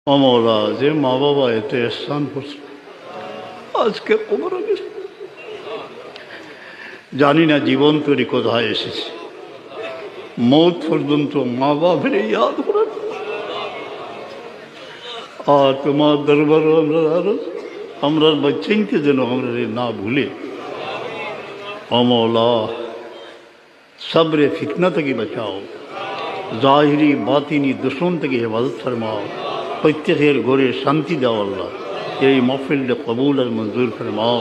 অমলা যে মা বাবা এতে স্থান করছে আজকে কবর গেছে, জানি না জীবন তৈরি কোথায় এসেছে। মৌত পর্যন্ত মা বাপের ইয়াদ করেন। আর তোমার দরবার আমরা বাচ্চাইকে যেন আমরা না ভুলে অমলা সবরে ফিতনা থেকে বাঁচাও, জাহিরি বাতিনি দুশ্মন থেকে হেফাজত ফরমাও, প্রত্যেকের ঘরে শান্তি দাও আল্লাহ। এই মাহফিলটা কবুল আর মঞ্জুর ফরমাও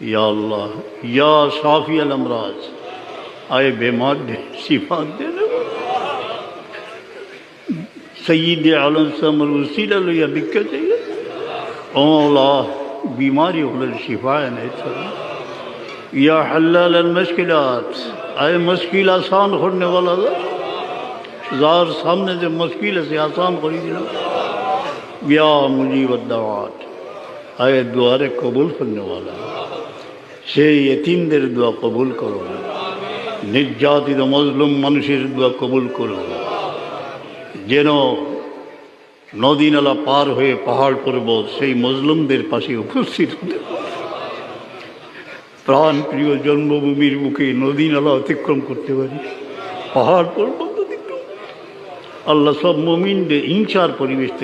ইয়া আল্লাহ। ইয়া শাফি আল আমরাজ, आए बीमार दे शिफा देने सईद आलम समर वसीला लो या बिक चाहिए ओला बीमारी होल शिफा नहीं चला या हल्लाल मुश्किलात, आए मुश्किल आसान होने वाला जार सामने से मुश्किल से आसान करी दिला या मुजीब दवात, आए दुआरे कबूल करने वाला से यतीम देर दुआ कबूल करो, নির্যাতিত মজলুম মানুষের দোয়া কবুল করো। যেন নদী নালা পার হয়ে পাহাড় পর্বত সেই মজলুমদের পাশে উপস্থিত হতে, প্রাণ প্রিয় জন্মভূমির মুখে নদী নালা অতিক্রম করতে পারি, পাহাড় পর্বত অতিক্রম। আল্লাহ সব মুমিনদের হিংসার পরিবেশ থেকে